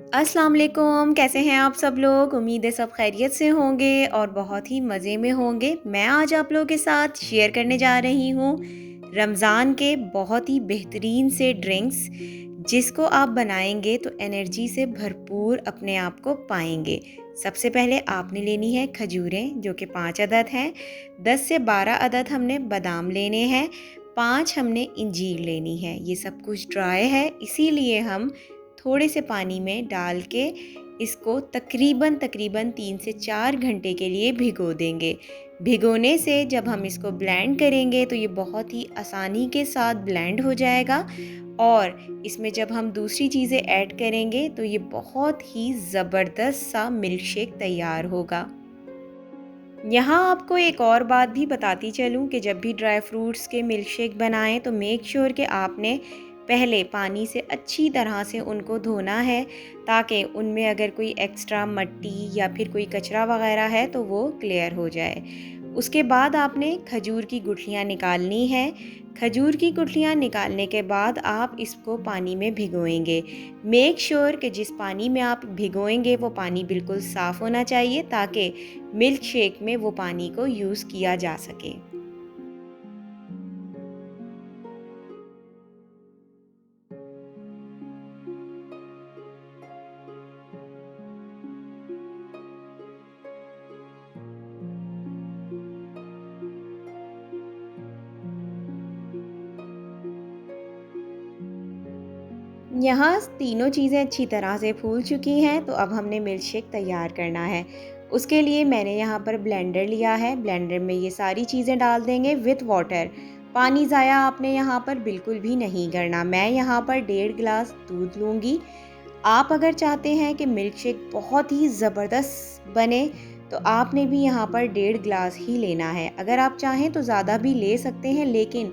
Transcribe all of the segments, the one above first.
अस्सलाम वालेकुम, कैसे हैं आप सब लोग? उम्मीद है सब खैरियत से होंगे और बहुत ही मज़े में होंगे। मैं आज आप लोगों के साथ शेयर करने जा रही हूँ रमज़ान के बहुत ही बेहतरीन से ड्रिंक्स, जिसको आप बनाएंगे तो एनर्जी से भरपूर अपने आप को पाएंगे। सबसे पहले आपने लेनी है खजूरें, जो कि 5 अदद हैं। 10 से 12 अदद हमने बादाम लेने हैं। 5 हमने इंजीर लेनी है। ये सब कुछ ड्राई है, इसीलिए हम थोड़े से पानी में डाल के इसको तकरीबन तकरीबन 3 से 4 घंटे के लिए भिगो देंगे। भिगोने से जब हम इसको ब्लेंड करेंगे तो ये बहुत ही आसानी के साथ ब्लेंड हो जाएगा और इसमें जब हम दूसरी चीज़ें ऐड करेंगे तो ये बहुत ही ज़बरदस्त सा मिल्क शेक तैयार होगा। यहाँ आपको एक और बात भी बताती चलूँ कि जब भी ड्राई फ्रूट्स के मिल्क शेक बनाएं तो मेक श्योर कि आपने पहले पानी से अच्छी तरह से उनको धोना है, ताकि उनमें अगर कोई एक्स्ट्रा मट्टी या फिर कोई कचरा वगैरह है तो वो क्लियर हो जाए। उसके बाद आपने खजूर की गुठलियाँ निकालनी है। खजूर की गुठलियाँ निकालने के बाद आप इसको पानी में भिगोएंगे। मेक श्योर कि जिस पानी में आप भिगोएंगे वो पानी बिल्कुल साफ़ होना चाहिए, ताकि मिल्क शेक में वो पानी को यूज़ किया जा सके। यहाँ तीनों चीज़ें अच्छी तरह से फूल चुकी हैं, तो अब हमने मिल्क शेक तैयार करना है। उसके लिए मैंने यहाँ पर ब्लेंडर लिया है। ब्लेंडर में ये सारी चीज़ें डाल देंगे विथ वाटर। पानी ज़ाया आपने यहाँ पर बिल्कुल भी नहीं करना। मैं यहाँ पर 1.5 गिलास दूध लूँगी। आप अगर चाहते हैं कि मिल्क शेक बहुत ही ज़बरदस्त बने तो आपने भी यहाँ पर 1.5 गिलास ही लेना है। अगर आप चाहें तो ज़्यादा भी ले सकते हैं, लेकिन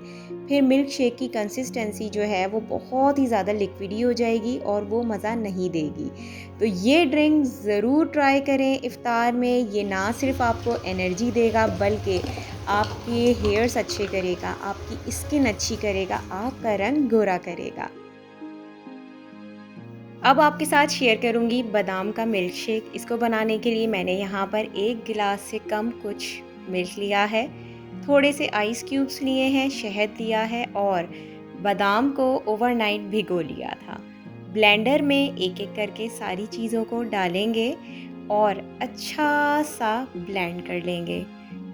फिर मिल्क शेक की कंसिस्टेंसी जो है वो बहुत ही ज़्यादा लिक्विडी हो जाएगी और वो मज़ा नहीं देगी। तो ये ड्रिंक ज़रूर ट्राई करें इफ़्तार में। ये ना सिर्फ आपको एनर्जी देगा बल्कि आपके हेयर्स अच्छे करेगा, आपकी स्किन अच्छी करेगा, आपका रंग गोरा करेगा। अब आपके साथ शेयर करूंगी बादाम का मिल्क शेक। इसको बनाने के लिए मैंने यहाँ पर 1 गिलास से कम कुछ मिल्क लिया है, थोड़े से आइस क्यूब्स लिए हैं, शहद लिया है और बादाम को ओवरनाइट भिगो लिया था। ब्लेंडर में एक एक करके सारी चीज़ों को डालेंगे और अच्छा सा ब्लेंड कर लेंगे,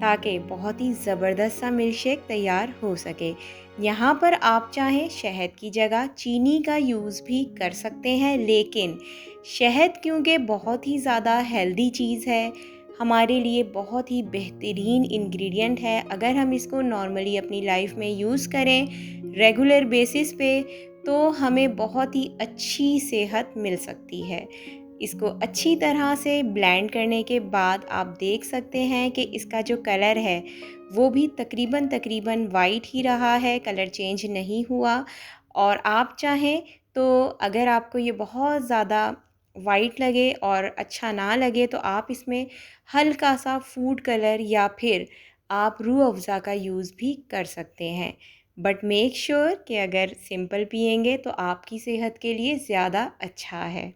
ताकि बहुत ही ज़बरदस्त सा मिल्क शेक तैयार हो सके। यहाँ पर आप चाहें शहद की जगह चीनी का यूज़ भी कर सकते हैं, लेकिन शहद क्योंकि बहुत ही ज़्यादा हेल्दी चीज़ है, हमारे लिए बहुत ही बेहतरीन इंग्रेडिएंट है। अगर हम इसको नॉर्मली अपनी लाइफ में यूज़ करें रेगुलर बेसिस पे तो हमें बहुत ही अच्छी सेहत मिल सकती है। इसको अच्छी तरह से ब्लेंड करने के बाद आप देख सकते हैं कि इसका जो कलर है वो भी तकरीबन तकरीबन वाइट ही रहा है, कलर चेंज नहीं हुआ। और आप चाहें तो अगर आपको ये बहुत ज़्यादा वाइट लगे और अच्छा ना लगे तो आप इसमें हल्का सा फूड कलर या फिर आप रूह अफ़ज़ा का यूज़ भी कर सकते हैं। बट मेक श्योर कि अगर सिंपल पिएंगे तो आपकी सेहत के लिए ज़्यादा अच्छा है।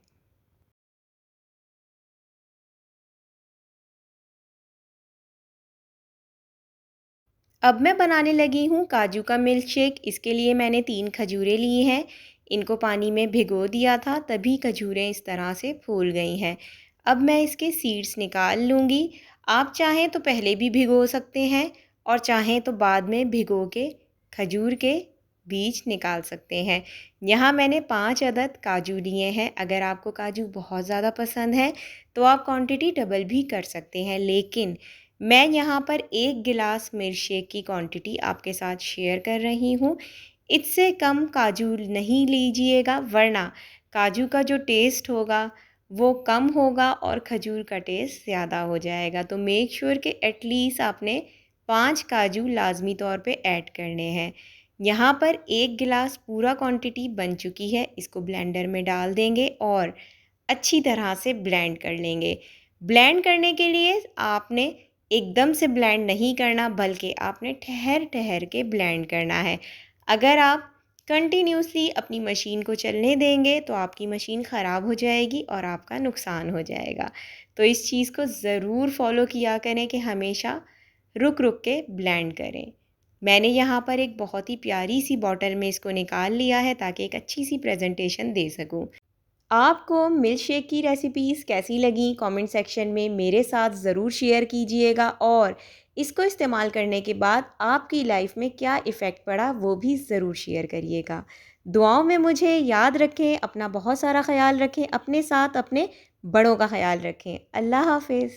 अब मैं बनाने लगी हूँ काजू का मिल्क शेक। इसके लिए मैंने 3 खजूरें ली हैं। इनको पानी में भिगो दिया था, तभी खजूरें इस तरह से फूल गई हैं। अब मैं इसके सीड्स निकाल लूँगी। आप चाहें तो पहले भी भिगो सकते हैं और चाहें तो बाद में भिगो के खजूर के बीज निकाल सकते हैं। यहाँ मैंने 5 अदद काजू लिए हैं। अगर आपको काजू बहुत ज़्यादा पसंद है तो आप क्वांटिटी डबल भी कर सकते हैं, लेकिन मैं यहाँ पर 1 गिलास मिल्क शेक की क्वांटिटी आपके साथ शेयर कर रही हूँ। इससे कम काजू नहीं लीजिएगा, वरना काजू का जो टेस्ट होगा वो कम होगा और खजूर का टेस्ट ज़्यादा हो जाएगा। तो मेक श्योर कि एटलीस्ट आपने 5 काजू लाजमी तौर पे ऐड करने हैं। यहाँ पर 1 गिलास पूरा क्वांटिटी बन चुकी है। इसको ब्लेंडर में डाल देंगे और अच्छी तरह से ब्लेंड कर लेंगे। ब्लेंड करने के लिए आपने एकदम से ब्लेंड नहीं करना, बल्कि आपने ठहर ठहर के ब्लेंड करना है। अगर आप कंटिन्यूसली अपनी मशीन को चलने देंगे तो आपकी मशीन ख़राब हो जाएगी और आपका नुकसान हो जाएगा। तो इस चीज़ को ज़रूर फॉलो किया करें कि हमेशा रुक रुक के ब्लेंड करें। मैंने यहाँ पर एक बहुत ही प्यारी सी बॉटल में इसको निकाल लिया है ताकि एक अच्छी सी प्रेजेंटेशन दे सकूँ। आपको मिल्क शेक की रेसिपीज़ कैसी लगी कमेंट सेक्शन में मेरे साथ ज़रूर शेयर कीजिएगा, और इसको इस्तेमाल करने के बाद आपकी लाइफ में क्या इफ़ेक्ट पड़ा वो भी ज़रूर शेयर करिएगा। दुआओं में मुझे याद रखें, अपना बहुत सारा ख्याल रखें, अपने साथ अपने बड़ों का ख्याल रखें। अल्लाह हाफ़िज़।